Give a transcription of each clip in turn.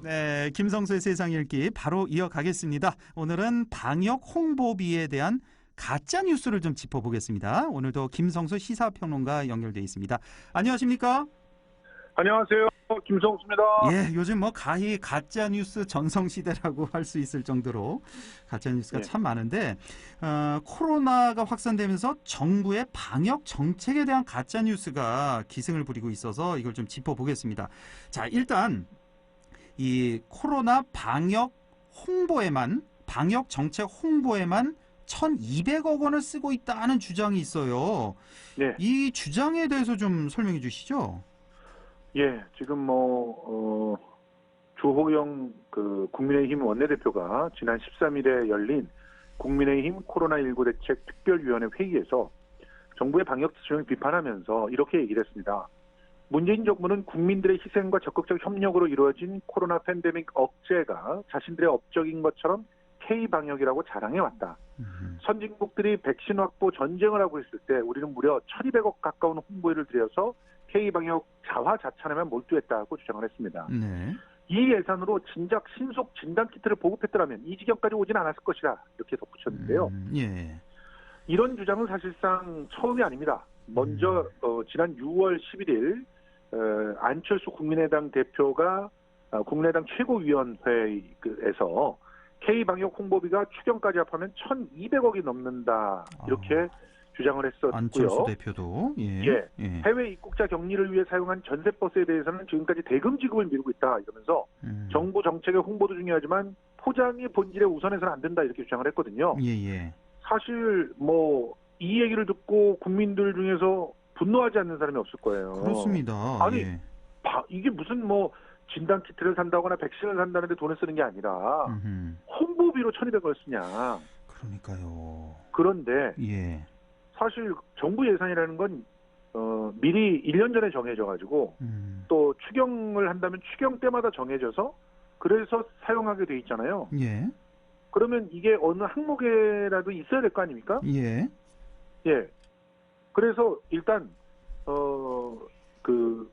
네, 김성수의 세상 읽기 바로 이어가겠습니다. 오늘은 방역 홍보비에 대한 가짜 뉴스를 좀 짚어보겠습니다. 오늘도 김성수 시사평론가 연결돼 있습니다. 안녕하십니까? 안녕하세요. 김성수입니다. 예, 요즘 뭐 가히 가짜 뉴스 전성시대라고 할 수 있을 정도로 가짜 뉴스가 예. 참 많은데 코로나가 확산되면서 정부의 방역 정책에 대한 가짜 뉴스가 기승을 부리고 있어서 이걸 좀 짚어보겠습니다. 자, 일단 이 코로나 방역 정책 홍보에만 1,200억 원을 쓰고 있다는 주장이 있어요. 네. 이 주장에 대해서 좀 설명해 주시죠. 예, 지금 주호영 국민의힘 원내대표가 지난 13일에 열린 국민의힘 코로나19 대책 특별위원회 회의에서 정부의 방역 지침을 비판하면서 이렇게 얘기를 했습니다. 문재인 정부는 국민들의 희생과 적극적 협력으로 이루어진 코로나 팬데믹 억제가 자신들의 업적인 것처럼 K방역이라고 자랑해왔다. 선진국들이 백신 확보 전쟁을 하고 있을 때 우리는 무려 1,200억 가까운 홍보비를 들여서 K방역 자화자찬에만 몰두했다고 주장을 했습니다. 네. 이 예산으로 진작 신속 진단키트를 보급했더라면 이 지경까지 오진 않았을 것이다. 이렇게 덧붙였는데요. 예. 이런 주장은 사실상 처음이 아닙니다. 먼저 지난 6월 11일 안철수 국민의당 대표가 국민의당 최고위원회에서 K방역 홍보비가 추경까지 합하면 1,200억이 넘는다. 이렇게 주장을 했었고요. 안철수 대표도 예. 해외 입국자 격리를 위해 사용한 전세버스에 대해서는 지금까지 대금 지급을 미루고 있다. 이러면서 정부 정책의 홍보도 중요하지만 포장의 본질에 우선해서는 안 된다. 이렇게 주장을 했거든요. 예. 사실 이 얘기를 듣고 국민들 중에서 분노하지 않는 사람이 없을 거예요. 그렇습니다. 아니 이게 무슨 진단 키트를 산다거나 백신을 산다는데 돈을 쓰는 게 아니라 홍보비로 1,200을 쓰냐. 그러니까요. 그런데 예. 사실 정부 예산이라는 건 미리 1년 전에 정해져가지고 또 추경을 한다면 추경 때마다 정해져서 그래서 사용하게 돼 있잖아요. 예. 그러면 이게 어느 항목에라도 있어야 될 거 아닙니까? 예. 예. 그래서 일단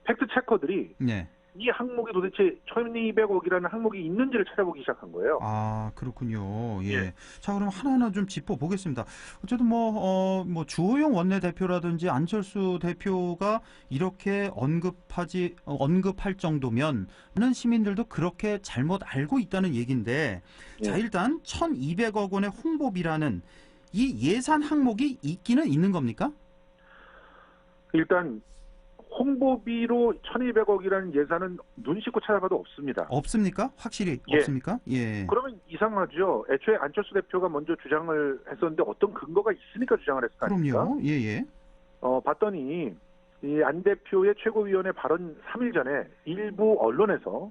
팩트 체커들이 네. 이 항목이 도대체 1,200억이라는 항목이 있는지를 찾아보기 시작한 거예요. 아, 그렇군요. 예. 예. 자, 그럼 하나하나 좀 짚어보겠습니다. 어쨌든 주호영 원내대표라든지 안철수 대표가 이렇게 언급할 정도면 많은 시민들도 그렇게 잘못 알고 있다는 얘기인데, 예. 자, 일단 1,200억 원의 홍보비라는 이 예산 항목이 있기는 있는 겁니까? 일단 홍보비로 1,200억이라는 예산은 눈 씻고 찾아봐도 없습니다. 없습니까? 확실히 예. 없습니까? 예. 그러면 이상하죠. 애초에 안철수 대표가 먼저 주장을 했었는데 어떤 근거가 있으니까 주장을 했을 거 아닙니까? 그럼요. 예. 봤더니 이 안 대표의 최고위원회 발언 3일 전에 일부 언론에서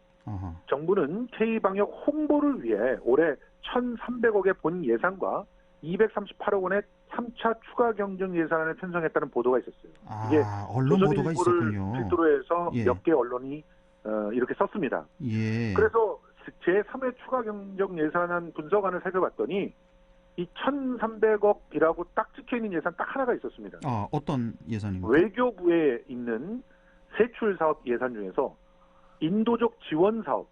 정부는 K방역 홍보를 위해 올해 1,300억의 본 예산과 238억 원의 3차 추가 경정 예산안을 편성했다는 보도가 있었어요. 이게 언론 보도가 있었군요. 필두로 해서 예. 몇 개 언론이 이렇게 썼습니다. 예. 그래서 제3회 추가 경정 예산안 분석안을 살펴봤더니 이 1,300억이라고 딱 찍혀있는 예산 딱 하나가 있었습니다. 어떤 예산입니까? 외교부에 있는 세출 사업 예산 중에서 인도적 지원 사업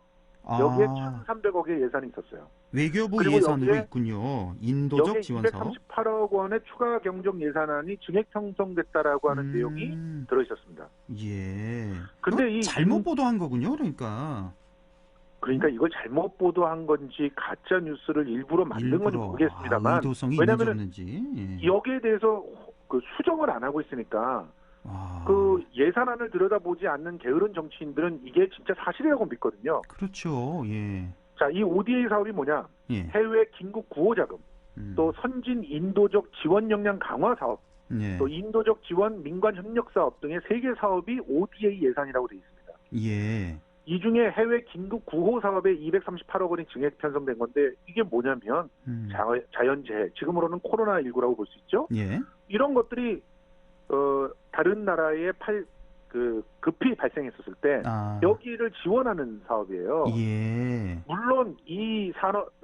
여기에 1,300억의 예산이 있었어요. 외교부 예산으로 있군요. 인도적 지원 사업. 238억 원의 추가 경정 예산안이 증액 형성됐다라고 하는 내용이 들어있었습니다. 예. 근데 잘못 보도한 거군요. 그러니까 이걸 잘못 보도한 건지 가짜 뉴스를 일부러 만든 건지 모르겠습니다만 의도성이 왜냐하면 있는지 여기에 대해서 수정을 안 하고 있으니까 예산안을 들여다보지 않는 게으른 정치인들은 이게 진짜 사실이라고 믿거든요. 그렇죠. 예. 자, 이 ODA 사업이 뭐냐? 예. 해외 긴급 구호 자금, 또 선진 인도적 지원 역량 강화 사업, 예. 또 인도적 지원 민관 협력 사업 등의 3개 사업이 ODA 예산이라고 되어 있습니다. 예. 이 중에 해외 긴급 구호 사업에 238억 원이 증액 편성된 건데 이게 뭐냐면 자연재해, 지금으로는 코로나19라고 볼 수 있죠. 예. 이런 것들이 다른 나라에 급히 발생했었을 때 여기를 지원하는 사업이에요. 예. 물론 이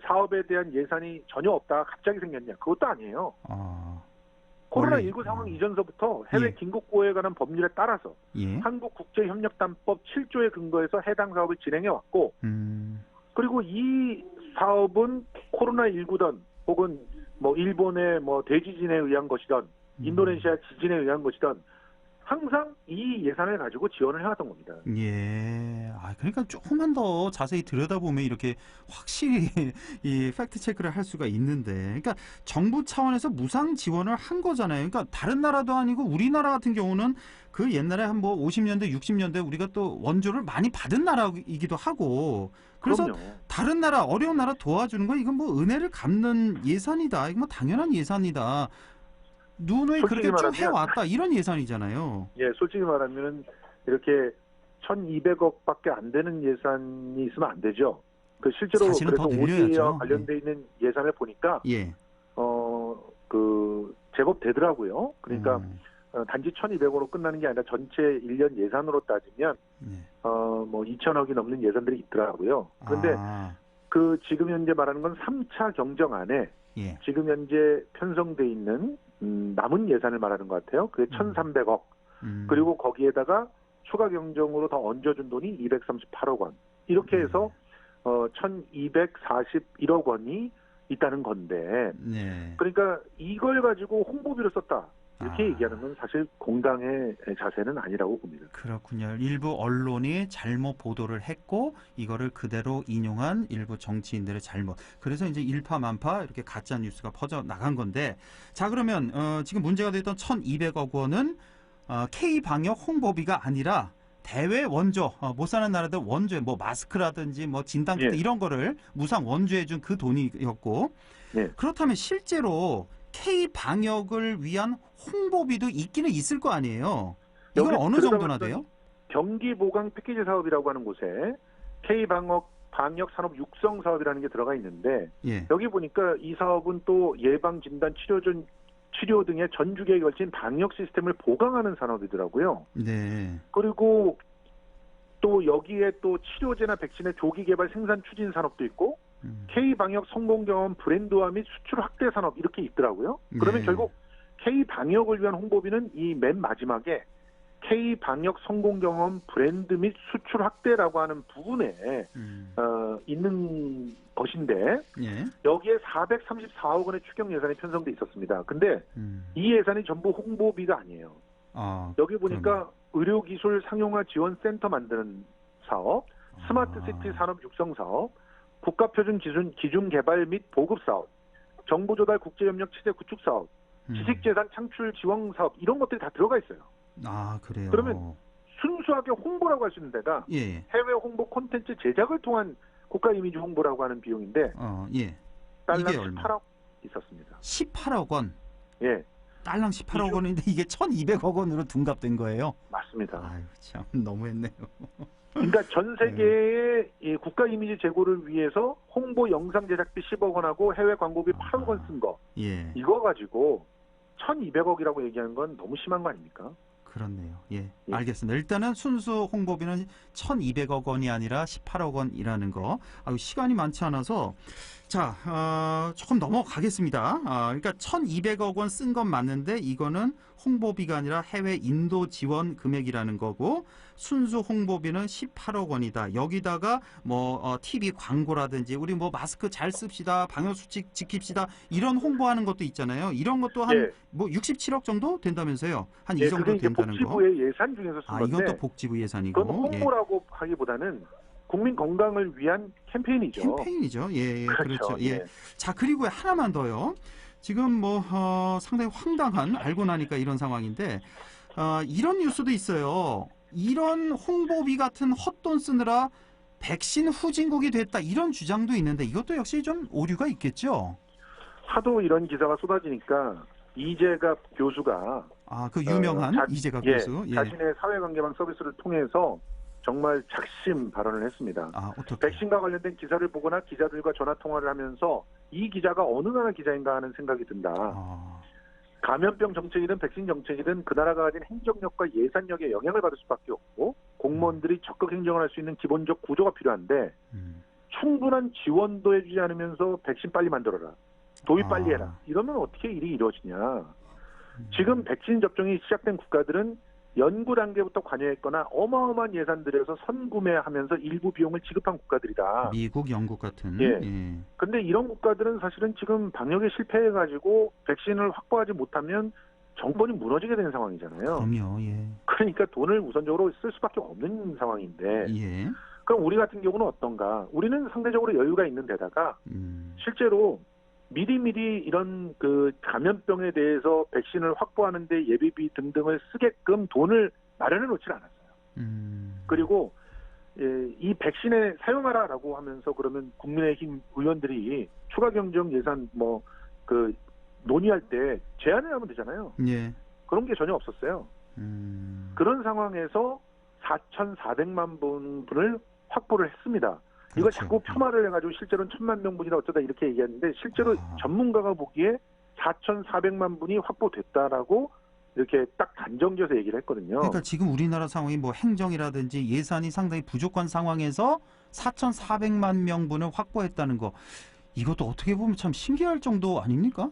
사업에 대한 예산이 전혀 없다가 갑자기 생겼냐? 그것도 아니에요. 원래, 코로나19 상황 이전서부터 해외 예. 긴급구호에 관한 법률에 따라서 예. 한국국제협력단법 7조에 근거해서 해당 사업을 진행해 왔고, 음. 그리고 이 사업은 코로나19든 혹은 뭐 일본의 뭐 대지진에 의한 것이든 인도네시아 지진에 의한 것이든 항상 이 예산을 가지고 지원을 해왔던 겁니다. 예. 아, 그러니까 조금만 더 자세히 들여다보면 이렇게 확실히 이 팩트 체크를 할 수가 있는데, 그러니까 정부 차원에서 무상 지원을 한 거잖아요. 그러니까 다른 나라도 아니고 우리나라 같은 경우는 그 옛날에 한 뭐 50년대, 60년대 우리가 또 원조를 많이 받은 나라이기도 하고, 그래서 그럼요. 다른 나라, 어려운 나라 도와주는 거 이건 뭐 은혜를 갚는 예산이다. 이거 뭐 당연한 예산이다. 누누이 솔직히 그렇게 쭉 말하면 해왔다. 이런 예산이잖아요. 예, 솔직히 말하면 이렇게 1,200억밖에 안 되는 예산이 있으면 안 되죠. 그 실제로 사실은 그래서 더 ODA와 늘려야죠. 관련돼 있는 예산을 보니까 예. 그 제법 되더라고요. 그러니까 음. 단지 1,200억으로 끝나는 게 아니라 전체 1년 예산으로 따지면 예. 뭐 2천억이 넘는 예산들이 있더라고요. 그런데 아, 그 지금 현재 말하는 건 3차 경정안에 예. 지금 현재 편성돼 있는 남은 예산을 말하는 것 같아요. 그게 1,300억. 그리고 거기에다가 추가 경정으로 더 얹어준 돈이 238억 원. 이렇게 해서 1,241억 원이 있다는 건데, 네. 그러니까 이걸 가지고 홍보비로 썼다. 이렇게 아. 얘기하는 건 사실 공당의 자세는 아니라고 봅니다. 그렇군요. 일부 언론이 잘못 보도를 했고 이거를 그대로 인용한 일부 정치인들의 잘못. 그래서 이제 일파만파 이렇게 가짜 뉴스가 퍼져 나간 건데, 자 그러면 지금 문제가 됐던 1,200억 원은 K 방역 홍보비가 아니라 대외 원조, 못 사는 나라들 원조에 뭐 마스크라든지 뭐 진단키트 예. 이런 거를 무상 원조해 준 그 돈이었고, 예. 그렇다면 실제로 K 방역을 위한 홍보비도 있기는 있을 거 아니에요. 이건 여기 어느 그러다 정도나 보니까 돼요? 경기 보강 패키지 사업이라고 하는 곳에 K 방역 산업 육성 사업이라는 게 들어가 있는데, 예. 여기 보니까 이 사업은 또 예방 진단 치료 등의 전 주기에 걸친 방역 시스템을 보강하는 산업이더라고요. 네. 그리고 또 여기에 또 치료제나 백신의 조기 개발 생산 추진 산업도 있고, K 방역 성공 경험 브랜드화 및 수출 확대 산업 이렇게 있더라고요. 그러면 네. 결국 K 방역을 위한 홍보비는 이 맨 마지막에 K 방역 성공 경험 브랜드 및 수출 확대라고 하는 부분에 있는 것인데, 예. 여기에 434억 원의 추경 예산이 편성돼 있었습니다. 근데 이 예산이 전부 홍보비가 아니에요. 아, 여기 보니까 의료기술 상용화 지원 센터 만드는 사업, 스마트시티 산업 육성 사업, 국가표준 기준 개발 및 보급 사업, 정보조달 국제협력 체제 구축 사업, 지식재산 창출 지원 사업, 이런 것들이 다 들어가 있어요. 아, 그래요. 그러면 순수하게 홍보라고 할 수 있는 데가 예. 해외 홍보 콘텐츠 제작을 통한 국가 이미지 홍보라고 하는 비용인데 예. 달러 이게 얼마? 18억 있었습니다. 18억 원. 예, 딸랑 18억 원인데 이게 1,200억 원으로 둔갑된 거예요. 맞습니다. 아유, 참 너무했네요. 그러니까 전 세계의 이 국가 이미지 제고를 위해서 홍보 영상 제작비 10억 원하고 해외 광고비 8억 원 쓴 거, 예. 이거 가지고 1,200억이라고 얘기하는 건 너무 심한 거 아닙니까? 그렇네요. 예. 예. 알겠습니다. 일단은 순수 홍보비는 1,200억 원이 아니라 18억 원이라는 거. 아유, 시간이 많지 않아서 자, 조금 넘어가겠습니다. 그러니까 1,200억 원 쓴 건 맞는데 이거는 홍보비가 아니라 해외 인도 지원 금액이라는 거고, 순수 홍보비는 18억 원이다. 여기다가 뭐 TV 광고라든지 우리 뭐 마스크 잘 씁시다, 방역 수칙 지킵시다 이런 홍보하는 것도 있다잖아요. 이런 것도 한 예. 뭐 67억 정도 된다면서요. 한 이 예, 정도 그게 이제 된다는 거. 복지부의 예산 중에서 쓴 이건 또 건데, 복지부 예산이고. 그건 홍보라고 하기보다는 국민 건강을 위한 캠페인이죠. 캠페인이죠. 예, 그렇죠. 예. 예. 자, 그리고 하나만 더요. 지금 뭐 상당히 황당한, 알고 나니까 이런 상황인데 이런 뉴스도 있어요. 이런 홍보비 같은 헛돈 쓰느라 백신 후진국이 됐다, 이런 주장도 있는데 이것도 역시 좀 오류가 있겠죠. 하도 이런 기사가 쏟아지니까 이재갑 교수가 그 유명한 이재갑 교수. 예. 자신의 사회관계망 서비스를 통해서 정말 작심 발언을 했습니다. 어떻게? 백신과 관련된 기사를 보거나 기자들과 전화 통화를 하면서 이 기자가 어느 나라 기자인가 하는 생각이 든다. 감염병 정책이든 백신 정책이든 그 나라가 가진 행정력과 예산력에 영향을 받을 수밖에 없고, 공무원들이 적극 행정을 할 수 있는 기본적 구조가 필요한데 충분한 지원도 해주지 않으면서 백신 빨리 만들어라, 도입 빨리 해라, 이러면 어떻게 일이 이루어지냐. 지금 백신 접종이 시작된 국가들은 연구 단계부터 관여했거나 어마어마한 예산 들여서 선구매하면서 일부 비용을 지급한 국가들이다. 미국, 영국 같은. 예. 예. 근데 이런 국가들은 사실은 지금 방역에 실패해가지고 백신을 확보하지 못하면 정권이 무너지게 되는 상황이잖아요. 그럼요. 예. 그러니까 돈을 우선적으로 쓸 수밖에 없는 상황인데 예. 그럼 우리 같은 경우는 어떤가? 우리는 상대적으로 여유가 있는 데다가 실제로 미리미리 이런 그 감염병에 대해서 백신을 확보하는데 예비비 등등을 쓰게끔 돈을 마련해 놓질 않았어요. 그리고 이 백신에 사용하라라고 하면서 그러면 국민의힘 의원들이 추가 경정 예산 그 논의할 때 제안을 하면 되잖아요. 예. 그런 게 전혀 없었어요. 그런 상황에서 4,400만 분을 확보를 했습니다. 이걸 그렇죠. 자꾸 폄하를 해가지고 실제로는 1,000만 명분이다 어쩌다 이렇게 얘기하는데 실제로 전문가가 보기에 4,400만 분이 확보됐다라고 이렇게 딱 단정지어서 얘기를 했거든요. 그러니까 지금 우리나라 상황이 뭐 행정이라든지 예산이 상당히 부족한 상황에서 4,400만 명분을 확보했다는 거, 이것도 어떻게 보면 참 신기할 정도 아닙니까?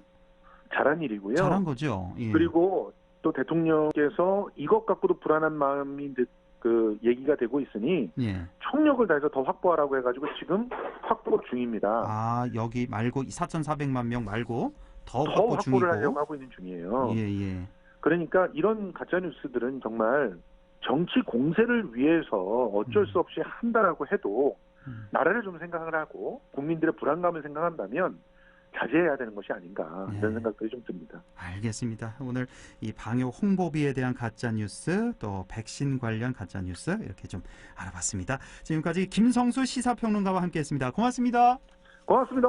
잘한 일이고요. 잘한 거죠. 예. 그리고 또 대통령께서 이것 갖고도 불안한 마음이 그 얘기가 되고 있으니 예. 총력을 다해서 더 확보하라고 해가지고 지금 확보 중입니다. 아, 여기 말고 4,400만 명 말고 더 더 확보 확보를 중이고. 하려고 하고 있는 중이에요. 예, 예. 그러니까 이런 가짜 뉴스들은 정말 정치 공세를 위해서 어쩔 수 없이 한다라고 해도 나라를 좀 생각을 하고 국민들의 불안감을 생각한다면 자제해야 되는 것이 아닌가 이런 생각들이 좀 듭니다. 알겠습니다. 오늘 이 방역 홍보비에 대한 가짜 뉴스, 또 백신 관련 가짜 뉴스 이렇게 좀 알아봤습니다. 지금까지 김성수 시사평론가와 함께했습니다. 고맙습니다. 고맙습니다.